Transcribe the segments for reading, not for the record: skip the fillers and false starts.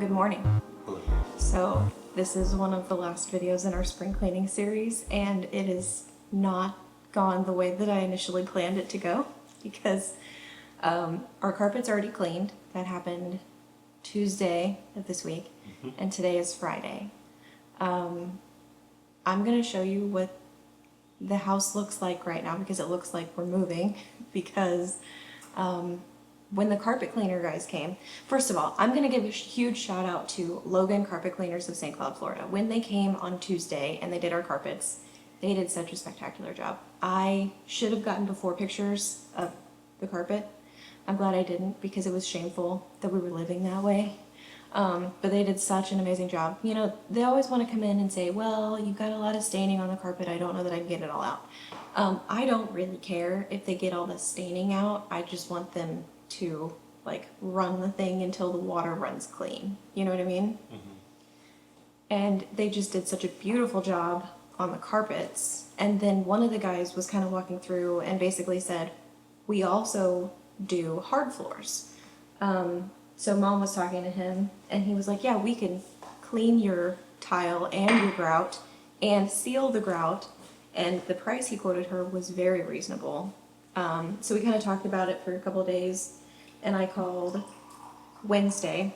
Good morning. Hello. So this is one of the last videos in our spring cleaning series, and it has not gone the way that I initially planned it to go because our carpet's already cleaned. That happened Tuesday of this week, and today is Friday. I'm going to show you what the house looks like right now because it looks like we're moving because when the carpet cleaner guys came, first of all, I'm going to give a huge shout out to Logan Carpet Cleaners of St. Cloud, Florida. When they came on Tuesday and they did our carpets, they did such a spectacular job. I should have gotten before pictures of the carpet. I'm glad I didn't because it was shameful that we were living that way. But they did such an amazing job. You know, they always want to come in and say, well, you've got a lot of staining on the carpet. I don't know that I can get it all out. I don't really care if they get all the staining out. I just want them to like run the thing until the water runs clean. You know what I mean? And they just did such a beautiful job on the carpets. And then one of the guys was kind of walking through and basically said, we also do hard floors. So Mom was talking to him and he was like, yeah, we can clean your tile and your grout and seal the grout. And the price he quoted her was very reasonable. So we kind of talked about it for a couple of days, and I called Wednesday.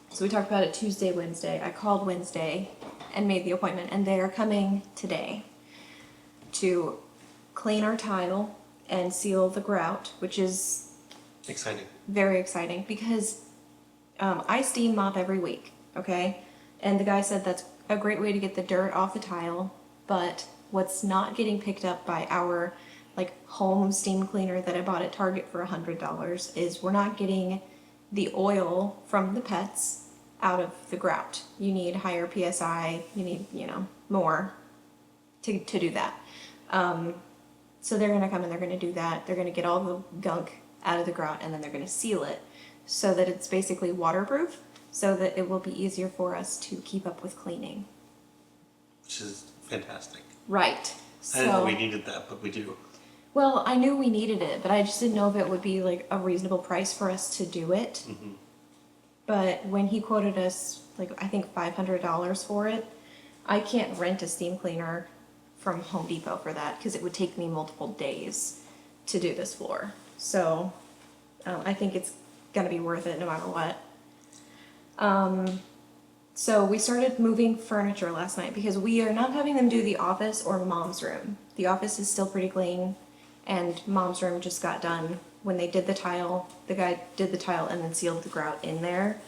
So we talked about it Tuesday, Wednesday. I called Wednesday and made the appointment, and they are coming today to clean our tile and seal the grout, which is Exciting. very exciting because I steam mop every week, okay? And the guy said that's a great way to get the dirt off the tile, but what's not getting picked up by our like home steam cleaner that I bought at Target for $100 is we're not getting the oil from the pets out of the grout. You need higher PSI, you need, more to do that. So they're gonna come and they're gonna do that. They're gonna get all the gunk out of the grout and then they're gonna seal it so that it's basically waterproof so that it will be easier for us to keep up with cleaning. Which is fantastic. Right. I didn't know we needed that, but we do. Well, I knew we needed it, but I just didn't know if it would be like a reasonable price for us to do it. But when he quoted us, like, I think $500 for it, I can't rent a steam cleaner from Home Depot for that because it would take me multiple days to do this floor. So I think it's going to be worth it no matter what. So we started moving furniture last night because we are not having them do the office or Mom's room. The office is still pretty clean, and Mom's room just got done when they did the tile. The guy did the tile and then sealed the grout in there.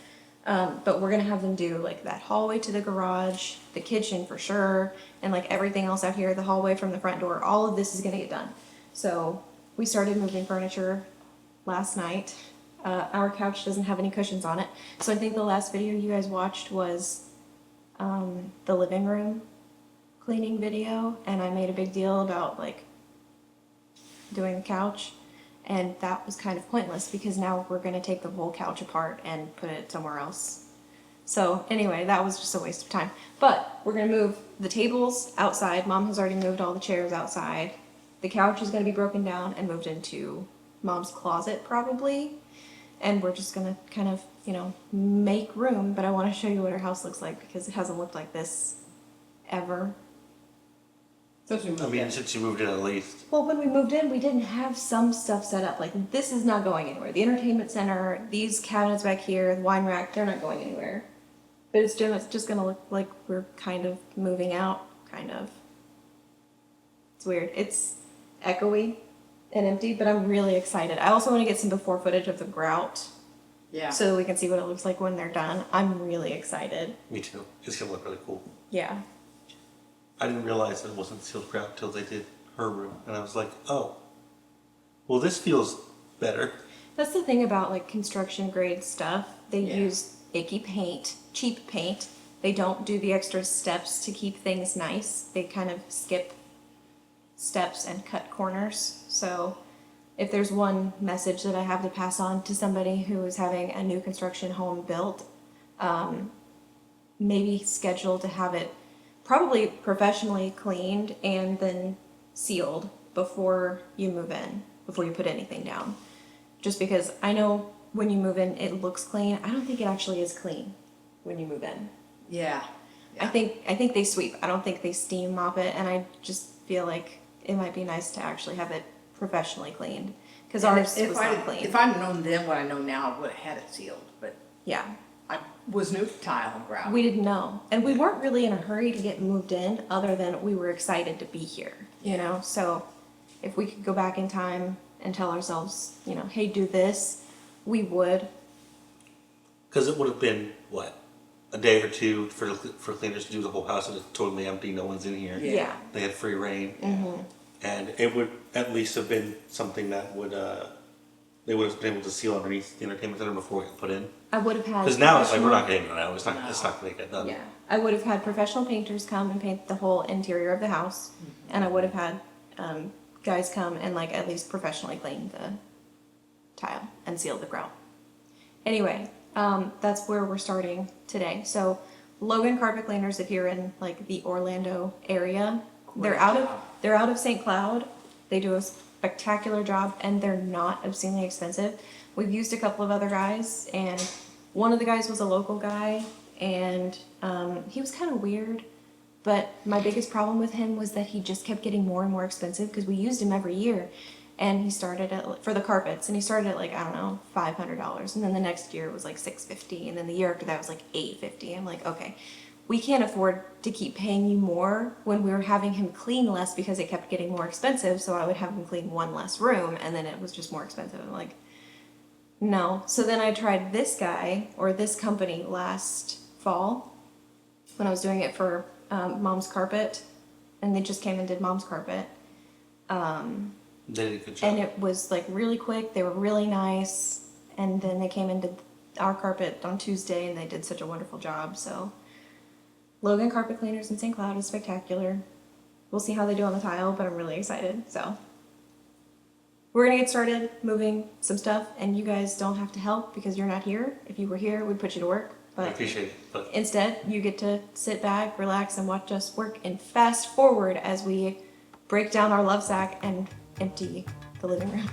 But we're gonna have them do like that hallway to the garage, the kitchen for sure, and like everything else out here, the hallway from the front door. All of this is gonna get done. So we started moving furniture last night. Our couch doesn't have any cushions on it. So I think the last video you guys watched was the living room cleaning video, and I made a big deal about like doing the couch, and that was kind of pointless because now we're going to take the whole couch apart and put it somewhere else. So anyway, that was just a waste of time. But we're going to move the tables outside. Mom has already moved all the chairs outside. The couch is going to be broken down and moved into Mom's closet probably. And we're just gonna kind of, make room, but I want to show you what our house looks like because it hasn't looked like this ever. Since you moved in at least. Well, when we moved in, we didn't have some stuff set up. Like, this is not going anywhere. The entertainment center, these cabinets back here, the wine rack, they're not going anywhere. But it's just gonna look like we're kind of moving out, kind of. It's weird. It's echoey and empty, but I'm really excited. I also want to get some before footage of the grout. Yeah. So that we can see what it looks like when they're done. I'm really excited. Me too. It's gonna look really cool. Yeah. I didn't realize that it wasn't sealed grout till they did her room, and I was like, oh, well, this feels better. That's the thing about like construction grade stuff. They use icky paint, cheap paint. They don't do the extra steps to keep things nice. They kind of skip steps and cut corners. So if there's one message that I have to pass on to somebody who is having a new construction home built, maybe schedule to have it probably professionally cleaned and then sealed before you move in, before you put anything down. Just because I know when you move in it looks clean. I don't think it actually is clean. when you move in. Yeah. I think they sweep. I don't think they steam mop it, and I just feel like it might be nice to actually have it professionally cleaned because ours was not clean. If I'd known then what I know now, I would have had it sealed. But Yeah, I was new to tile and grout. we didn't know, and we weren't really in a hurry to get moved in, other than we were excited to be here. You know, so if we could go back in time and tell ourselves, you know, hey, do this, we would. Because it would have been, what, a day or two for cleaners to do the whole house and it's totally empty, no one's in here. Yeah. They had free reign. Mm-hmm. And it would at least have been something that would, they would have been able to seal underneath the entertainment center before it got put in. I would have had. Because now it's like, we're professional- not getting it out, it's not going to get done. Yeah, I would have had professional painters come and paint the whole interior of the house, and I would have had guys come and like at least professionally clean the tile and seal the grout. Anyway, that's where we're starting today. So Logan Carpet Cleaners, if you're in like the Orlando area, they're out of St. Cloud. They do a spectacular job, and they're not obscenely expensive. We've used a couple of other guys, and one of the guys was a local guy, and he was kind of weird. But my biggest problem with him was that he just kept getting more and more expensive because we used him every year. And he started at, for the carpets, and he started at like, I don't know, $500. And then the next year it was like $650. And then the year after that was like $850. I'm like, okay, we can't afford to keep paying you more when we were having him clean less because it kept getting more expensive. So I would have him clean one less room, and then it was just more expensive. I'm like, no. So then I tried this guy, or this company, last fall when I was doing it for Mom's Carpet, and they just came and did Mom's Carpet. They did a good job. And it was like really quick. They were really nice. And then they came and did our carpet on Tuesday, and they did such a wonderful job. So Logan Carpet Cleaners in St. Cloud is spectacular. We'll see how they do on the tile, but I'm really excited. So we're going to get started moving some stuff, and you guys don't have to help because you're not here. If you were here, we'd put you to work. I But appreciate it. But instead, you get to sit back, relax, and watch us work and fast forward as we break down our love sack and empty the living room.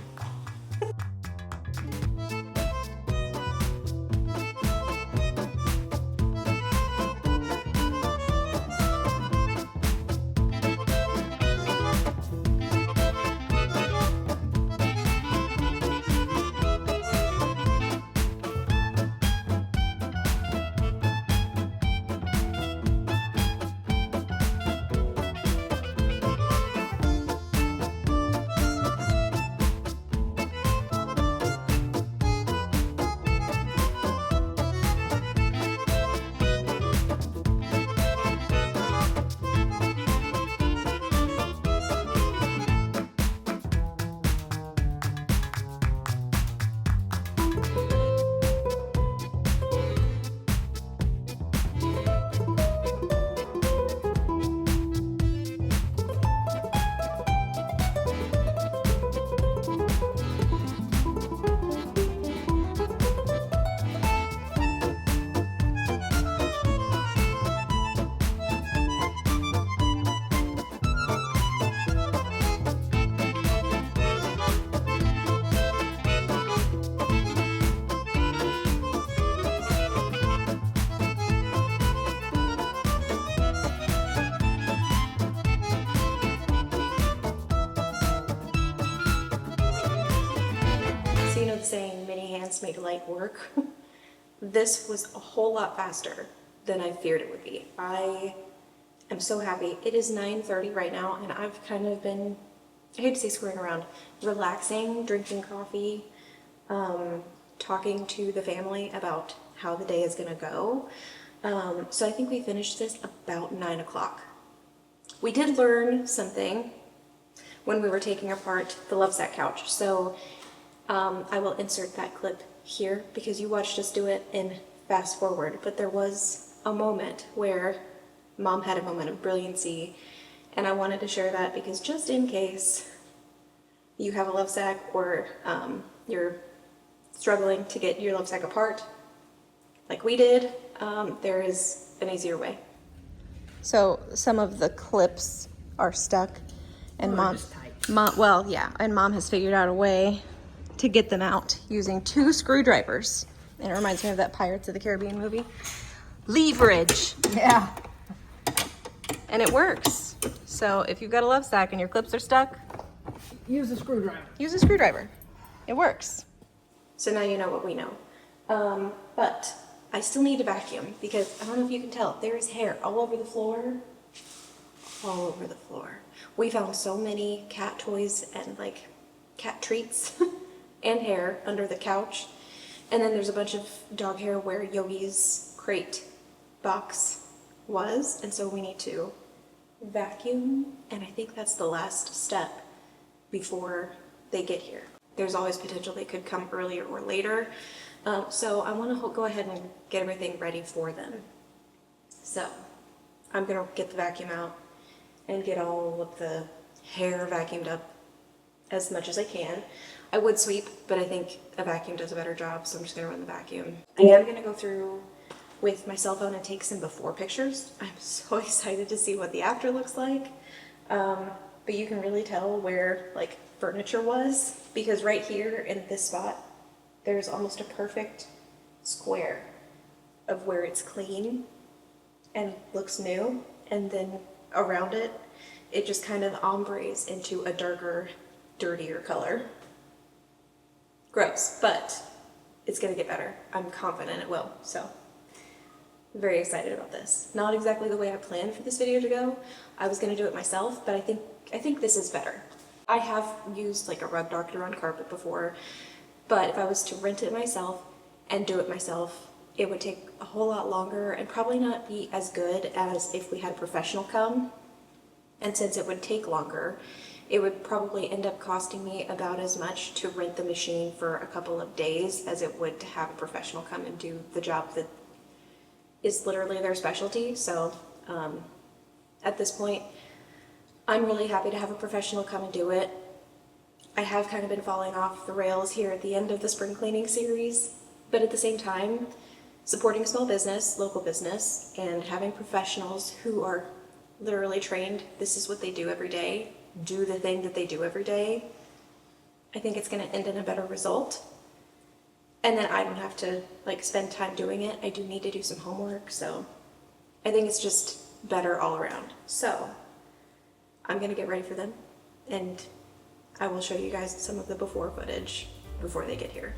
So you know the saying, many hands make light work? This was a whole lot faster than I feared it would be. I am so happy. It is 9:30 right now, and I've kind of been, I hate to say screwing around, relaxing, drinking coffee, talking to the family about how the day is gonna go. So I think we finished this about 9 o'clock. We did learn something when we were taking apart the love sack couch. So I will insert that clip here because you watched us do it in fast forward. But there was a moment where Mom had a moment of brilliancy, and I wanted to share that because just in case you have a love sack or you're struggling to get your love sack apart, like we did, there is an easier way. So some of the clips are stuck, and Mom has figured out a way to get them out using 2 screwdrivers. And it reminds me of that Pirates of the Caribbean movie. leverage. Yeah. And it works. So if you've got a love sack and your clips are stuck, Use a screwdriver. use a screwdriver. It works. So now you know what we know. But I still need to vacuum because I don't know if you can tell, there is hair all over the floor. All over the floor. We found so many cat toys and like cat treats and hair under the couch. And then there's a bunch of dog hair where Yogi's crate box was. And so we need to vacuum. And I think that's the last step before they get here. There's always potential they could come earlier or later. So I want to go ahead and get everything ready for them. So I'm going to get the vacuum out and get all of the hair vacuumed up as much as I can. I would sweep, but I think a vacuum does a better job, so I'm just going to run the vacuum. I am going to go through with my cell phone and take some before pictures. I'm so excited to see what the after looks like. But you can really tell where like furniture was, because right here in this spot, there's almost a perfect square of where it's clean and looks new, and then around it, it just kind of ombres into a darker, dirtier color. Gross, but it's gonna get better. I'm confident it will, so I'm very excited about this. Not exactly the way I planned for this video to go. I was gonna do it myself, but I think this is better. I have used like a rug doctor on carpet before, but if I was to rent it myself and do it myself, it would take a whole lot longer and probably not be as good as if we had a professional come. And since it would take longer, it would probably end up costing me about as much to rent the machine for a couple of days as it would to have a professional come and do the job that is literally their specialty. So at this point, I'm really happy to have a professional come and do it. I have kind of been falling off the rails here at the end of the spring cleaning series, but at the same time, supporting small business, local business, and having professionals who are literally trained, this is what they do every day, do the thing that they do every day, I think it's going to end in a better result. And then I don't have to like spend time doing it. I do need to do some homework, so I think it's just better all around. So I'm going to get ready for them, and I will show you guys some of the before footage before they get here.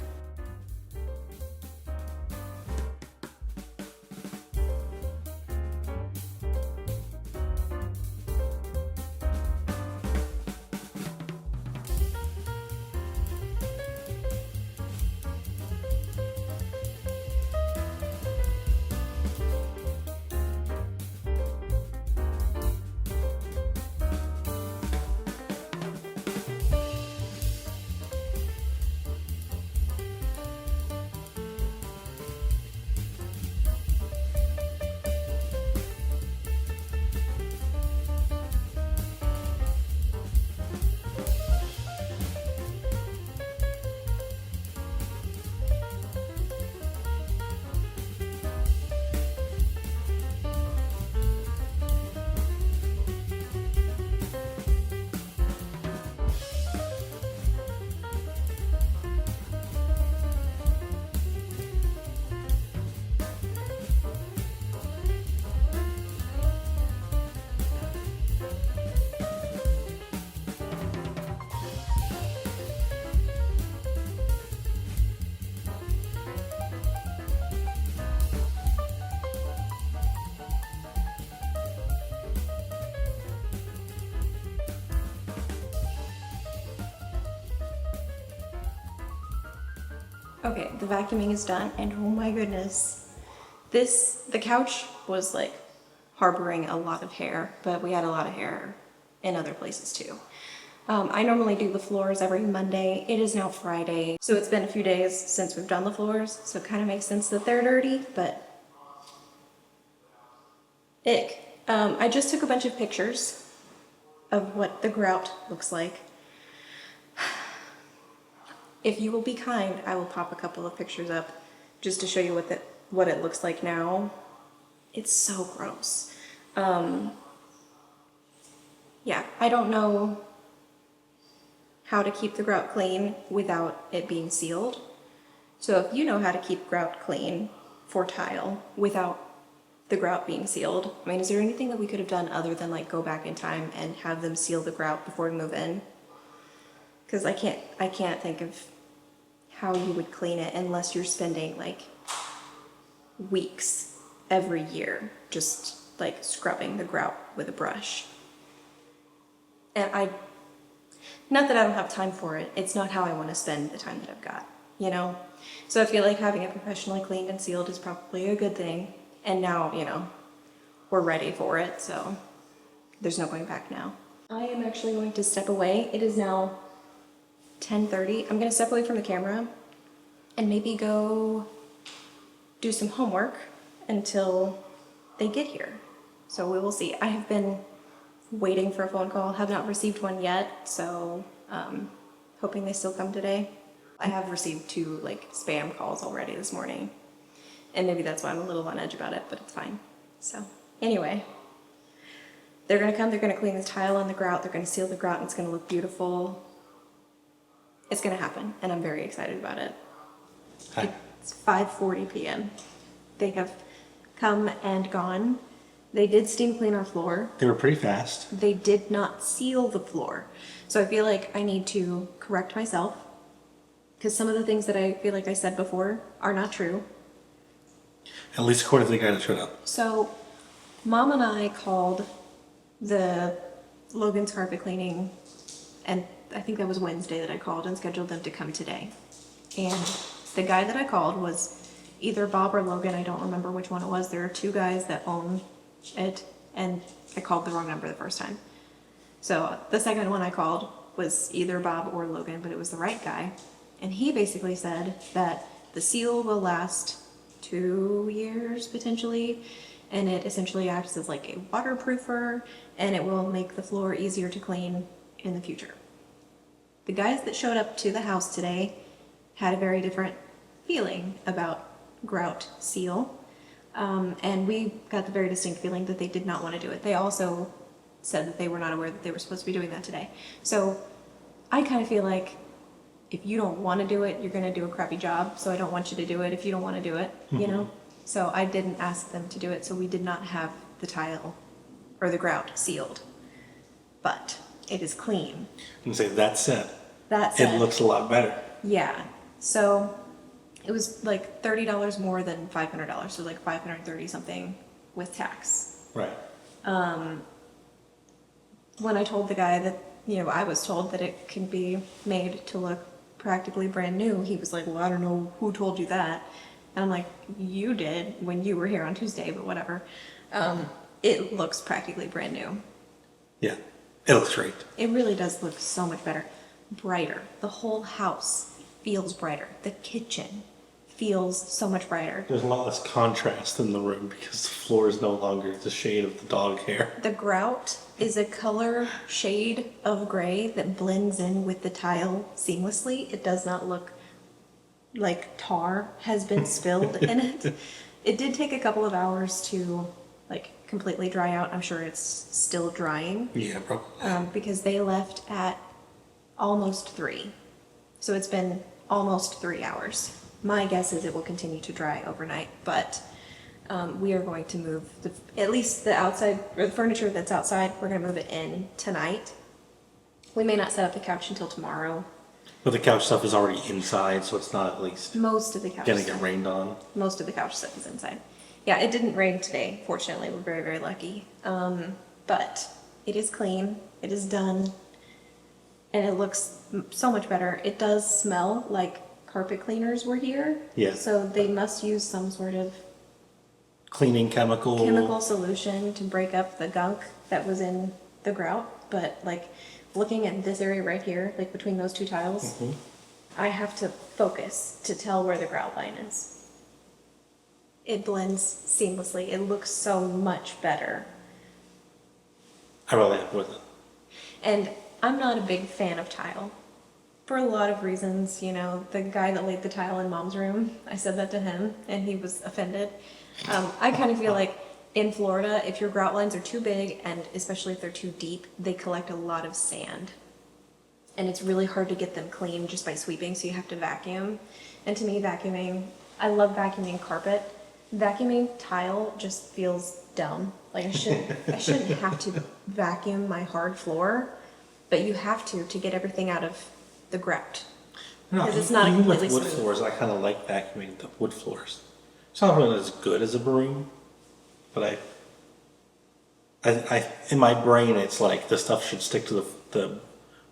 Okay, the vacuuming is done, and oh my goodness, the couch was like harboring a lot of hair, but we had a lot of hair in other places too. I normally do the floors every Monday. It is now Friday, so it's been a few days since we've done the floors, so it kind of makes sense that they're dirty, but ick. I just took a bunch of pictures of what the grout looks like. If you will be kind, I will pop a couple of pictures up just to show you what it looks like now. It's so gross. Yeah, I don't know how to keep the grout clean without it being sealed. So if you know how to keep grout clean for tile without the grout being sealed. I mean, is there anything that we could have done other than like go back in time and have them seal the grout before we move in? Because I can't think of how you would clean it unless you're spending like weeks every year just like scrubbing the grout with a brush. And not that I don't have time for it, it's not how I want to spend the time that I've got, you know? So I feel like having it professionally cleaned and sealed is probably a good thing. And now, you know, we're ready for it, so there's no going back now. I am actually going to step away. It is now 10:30. I'm gonna step away from the camera and maybe go do some homework until they get here. So we will see. I have been waiting for a phone call, have not received one yet, so hoping they still come today. I have received 2 like spam calls already this morning, and maybe that's why I'm a little on edge about it, but it's fine. So anyway, they're gonna come, they're gonna clean the tile on the grout, they're gonna seal the grout, and it's gonna look beautiful. It's gonna happen, and I'm very excited about it. Hi. It's 5:40 p.m. They have come and gone. They did steam clean our floor. They were pretty fast. They did not seal the floor. So I feel like I need to correct myself, because some of the things that I feel like I said before are not true. At least according to the guy that showed up. So Mom and I called the Logan's Carpet Cleaning, and I think that was Wednesday that I called and scheduled them to come today. And the guy that I called was either Bob or Logan, I don't remember which one it was. There are 2 guys that own it, and I called the wrong number the first time. So the second one I called was either Bob or Logan, but it was the right guy. And he basically said that the seal will last 2 years potentially, and it essentially acts as like a waterproofer, and it will make the floor easier to clean in the future. The guys that showed up to the house today had a very different feeling about grout seal, and we got the very distinct feeling that they did not want to do it. They also said that they were not aware that they were supposed to be doing that today. So I kind of feel like if you don't want to do it, you're going to do a crappy job. So I don't want you to do it if you don't want to do it, you know? So I didn't ask them to do it. So we did not have the tile or the grout sealed, but it is clean. And say that said, That said, it looks a lot better. yeah. So it was like $30 more than $500. So like $530 something with tax. Right. When I told the guy that, you know, I was told that it can be made to look practically brand new, he was like, well, I don't know who told you that. And I'm like, you did when you were here on Tuesday, but whatever. It looks practically brand new. Yeah. It looks great. It really does look so much better. Brighter. The whole house feels brighter. The kitchen feels so much brighter. There's a lot less contrast in the room because the floor is no longer the shade of the dog hair. The grout is a color shade of gray that blends in with the tile seamlessly. It does not look like tar has been spilled in it. It did take a couple of hours to like completely dry out. I'm sure it's still drying. Yeah, probably. Because they left at almost 3. So it's been almost 3 hours. My guess is it will continue to dry overnight, but we are going to move at least the outside, or the furniture that's outside, we're going to move it in tonight. We may not set up the couch until tomorrow. But the couch stuff is already inside, so it's not at least Most of the couch gonna stuff. get rained on. Most of the couch stuff is inside. Yeah, it didn't rain today, fortunately. We're very, very lucky. But it is clean. It is done. And it looks so much better. It does smell like carpet cleaners were here. Yeah. So they must use some sort of Cleaning chemical. solution to break up the gunk that was in the grout. But like looking at this area right here, like between those 2 tiles, I have to focus to tell where the grout line is. It blends seamlessly. It looks so much better. I'm really happy with it. And I'm not a big fan of tile for a lot of reasons. You know, the guy that laid the tile in Mom's room, I said that to him and he was offended. I kind of feel like in Florida, if your grout lines are too big, and especially if they're too deep, they collect a lot of sand. And it's really hard to get them clean just by sweeping, so you have to vacuum. And to me, vacuuming, I love vacuuming carpet, Vacuuming tile just feels dumb. Like I shouldn't have to vacuum my hard floor, but you have to get everything out of the grout. No, Because it's not even with completely wood smooth. floors, I kind of like vacuuming the wood floors. It's not really as good as a broom, but I in my brain, it's like the stuff should stick to the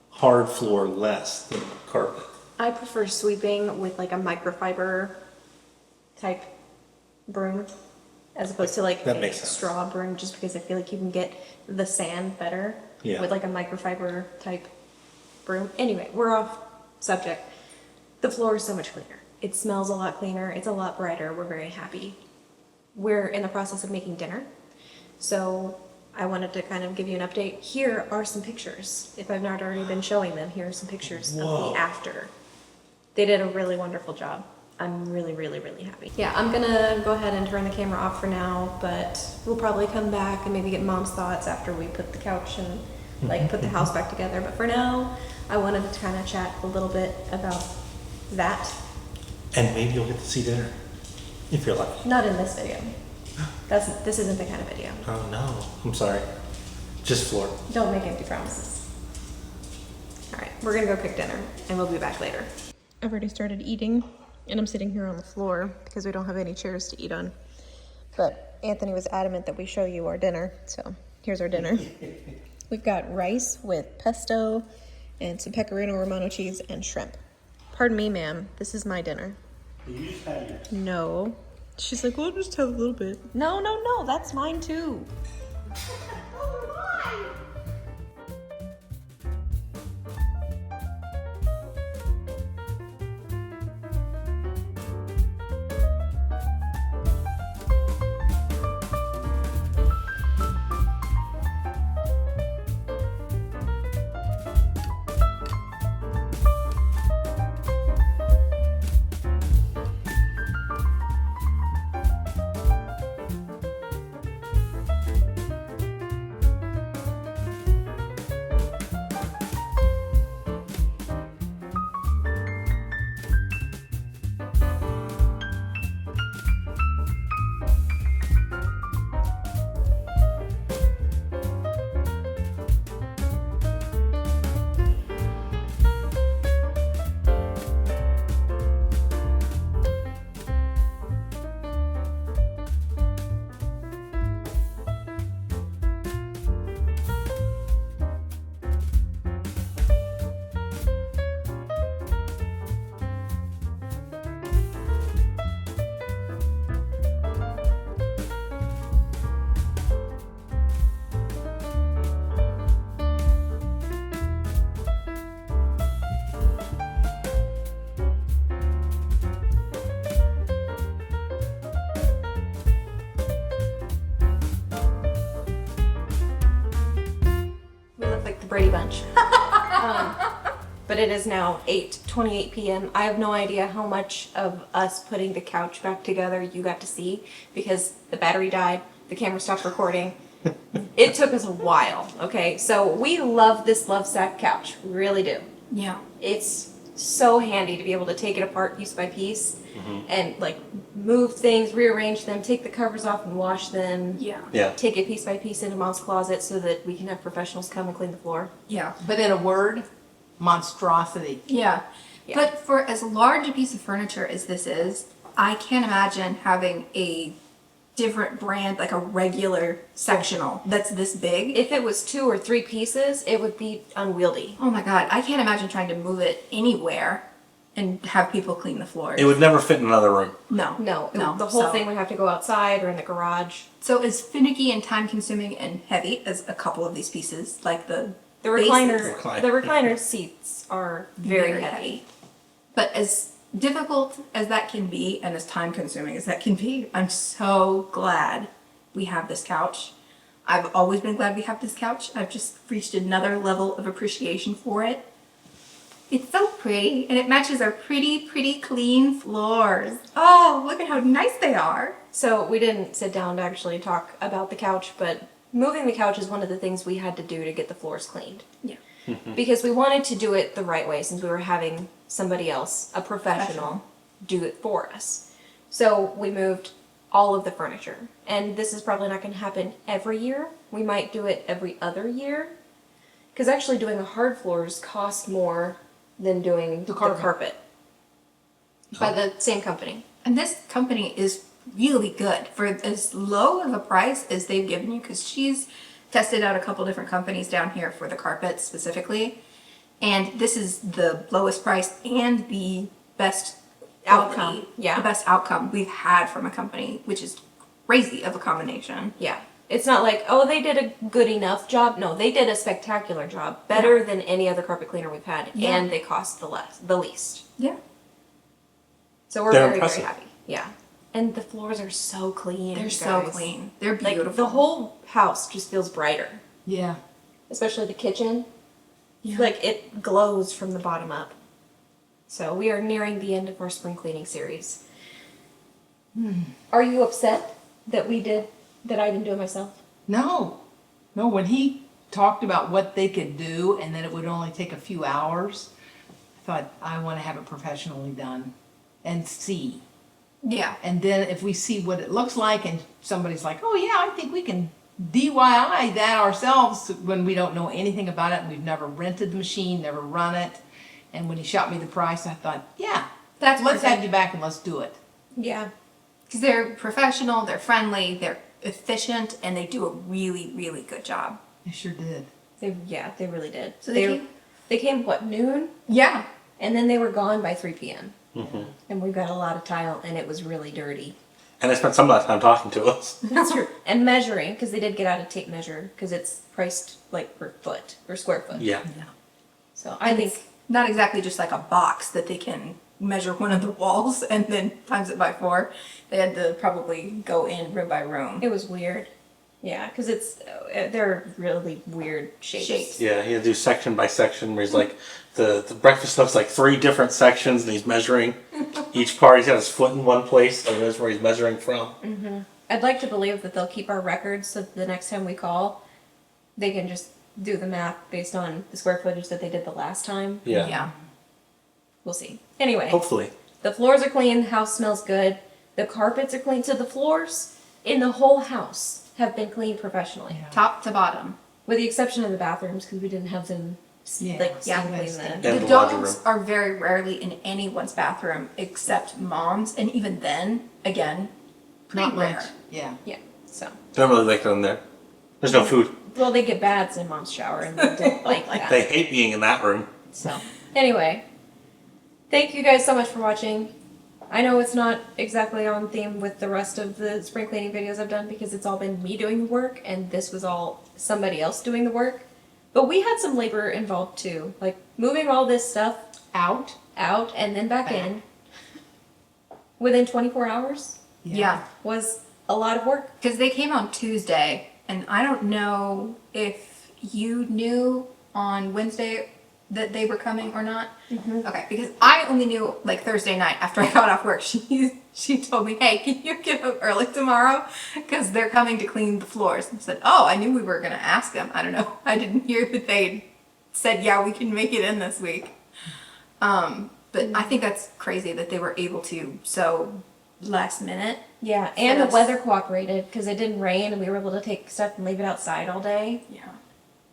hard floor less than carpet. I prefer sweeping with like a microfiber type broom as opposed to like That a makes sense. straw broom, just because I feel like you can get the sand better Yeah. with like a microfiber type broom. Anyway, we're off subject. The floor is so much cleaner. It smells a lot cleaner. It's a lot brighter. We're very happy. We're in the process of making dinner. So I wanted to kind of give you an update. Here are some pictures. If I've not already been showing them, here are some pictures of Whoa. the after. They did a really wonderful job. I'm really, really, really happy. Yeah, I'm gonna go ahead and turn the camera off for now, but we'll probably come back and maybe get Mom's thoughts after we put the couch and like put the house back together. But for now, I wanted to kind of chat a little bit about that. And maybe you'll get to see dinner if you're lucky. Not in this video. This isn't the kind of video. Oh no, I'm sorry. Just floor. Don't make empty promises. All right, we're gonna go cook dinner and we'll be back later. I've already started eating and I'm sitting here on the floor because we don't have any chairs to eat on. But Anthony was adamant that we show you our dinner, so here's our dinner. We've got rice with pesto and some pecorino romano cheese and shrimp. Pardon me, ma'am, this is my dinner. You just had yours. No. She's like, well, I'll just have a little bit. No, no, no, that's mine too. Brady Bunch. But it is now 8:28 p.m. I have no idea how much of us putting the couch back together you got to see because the battery died, the camera stopped recording. It took us a while, okay? So we love this Love Sack couch, we really do. Yeah. It's so handy to be able to take it apart piece by piece and like move things, rearrange them, take the covers off and wash them. Yeah. Yeah. Take it piece by piece into Mom's closet so that we can have professionals come and clean the floor. Yeah. But in a word, monstrosity. Yeah. Yeah. But for as large a piece of furniture as this is, I can't imagine having a different brand, like a regular sectional that's this big. If it was 2 or 3 pieces, it would be unwieldy. Oh my god, I can't imagine trying to move it anywhere and have people clean the floors. It would never fit in another room. No. No, No. the whole So- thing would have to go outside or in the garage. So as finicky and time consuming and heavy as a couple of these pieces, like the The bases, recliner seats are very heavy. But as difficult as that can be and as time consuming as that can be, I'm so glad we have this couch. I've always been glad we have this couch. I've just reached another level of appreciation for it. It's so pretty and it matches our pretty, pretty clean floors. Oh, look at how nice they are. So we didn't sit down to actually talk about the couch, but moving the couch is one of the things we had to do to get the floors cleaned. Yeah. Because we wanted to do it the right way since we were having somebody else, a professional, do it for us. So we moved all of the furniture. And this is probably not going to happen every year. We might do it every other year. Because actually doing the hard floors costs more than doing the carpet. By the same company. And this company is really good for as low of a price as they've given you, because she's tested out a couple different companies down here for the carpet specifically. And this is the lowest price and the best Outcome, yeah. The best outcome we've had from a company, which is crazy of a combination. Yeah. It's not like, oh, they did a good enough job. No, they did a spectacular job. Better than any other carpet cleaner we've had. Yeah. And they cost the least. Yeah. So we're They're very, impressive. very happy. Yeah. And the floors are so clean. They're you so guys. clean. They're Like, beautiful. the whole house just feels brighter. Yeah. Especially the kitchen. Yeah. Like, it glows from the bottom up. So we are nearing the end of our spring cleaning series. Are you upset that I didn't do it myself? No. No, when he talked about what they could do and that it would only take a few hours, I thought, I want to have it professionally done and see. Yeah. And then if we see what it looks like and somebody's like, oh yeah, I think we can DIY that ourselves when we don't know anything about it and we've never rented the machine, never run it. And when he shot me the price, I thought, yeah, That's let's perfect. have you back and let's do it. Yeah. Because they're professional, they're friendly, they're efficient, and they do a really, really good job. I sure did. They really did. So they they came, what, noon? Yeah. And then they were gone by 3 p.m. Mm-hmm. And we've got a lot of tile, and it was really dirty. And they spent some of that time talking to us. That's true. And measuring, because they did get out a tape measure, because it's priced like per foot, or square foot. Yeah. So I think, Not exactly just like a box that they can measure one of the walls and then times it by 4. They had to probably go in room by room. it was weird. Yeah, because they're really weird shapes. Yeah, he had to do section by section where he's like, the breakfast stuff's like 3 different sections and he's measuring each part. He's got his foot in one place, so that's where he's measuring from. I'd like to believe that they'll keep our records so that the next time we call, they can just do the math based on the square footage that they did the last time. Yeah. Yeah. We'll see. Anyway, Hopefully. the floors are clean, the house smells good, the carpets are clean. So the floors in the whole house have been cleaned professionally. Yeah. Top to bottom. With the exception of the bathrooms, because we didn't have them Yeah. steam Yeah. clean And The the laundry dogs room. are very rarely in anyone's bathroom except mom's, and even then, again, pretty Not rare. much. Yeah. Yeah, so. They don't really like them there. There's no food. Well, they get baths in mom's shower, and they don't like that. They hate being in that room. So, anyway, thank you guys so much for watching. I know it's not exactly on theme with the rest of the spring cleaning videos I've done because it's all been me doing the work and this was all somebody else doing the work. But we had some labor involved too, like moving all this stuff Out. and then back in within 24 hours Yeah. was a lot of work. Because they came on Tuesday, and I don't know if you knew on Wednesday that they were coming or not. Okay, because I only knew like Thursday night after I got off work. She told me, "Hey, can you get up early tomorrow? Because they're coming to clean the floors." And I said, "Oh, I knew we were gonna ask them. I don't know. I didn't hear that they said, yeah, we can make it in this week." But I think that's crazy that they were able to so last minute. Yeah, and the Yes. weather cooperated because it didn't rain and we were able to take stuff and leave it outside all day. Yeah.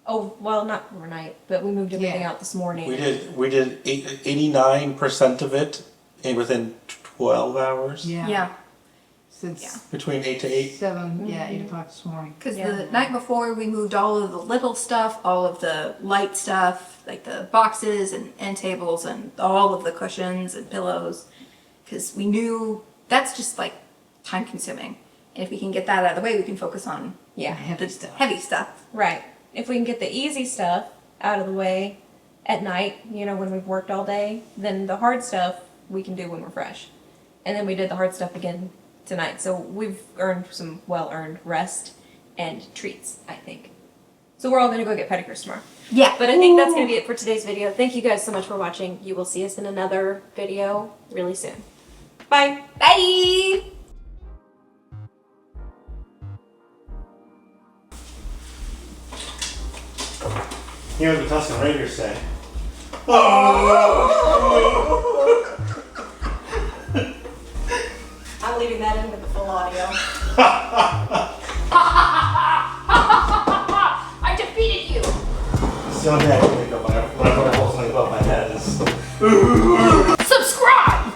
Oh, well, not overnight, but we moved everything Yeah. out this morning. We did 89% of it within 12 hours. Yeah. Yeah. Since Between 8 to 8. 8 o'clock this morning. Because Yeah. the night before we moved all of the little stuff, all of the light stuff, like the boxes and end tables and all of the cushions and pillows. Because we knew that's just like time consuming. And if we can get that out of the way, we can focus on Yeah, Heavy stuff. heavy stuff. right. If we can get the easy stuff out of the way at night, when we've worked all day, then the hard stuff we can do when we're fresh. And then we did the hard stuff again tonight. So we've earned some well-earned rest and treats, I think. So we're all going to go get pedicures tomorrow. Yeah. But I think that's going to be it for today's video. Thank you guys so much for watching. You will see us in another video really soon. Bye. Bye! Here the Tuscan Raiders say. I'm leaving that in with the full audio. the only thing I can think of when I hold something above my head is. Subscribe!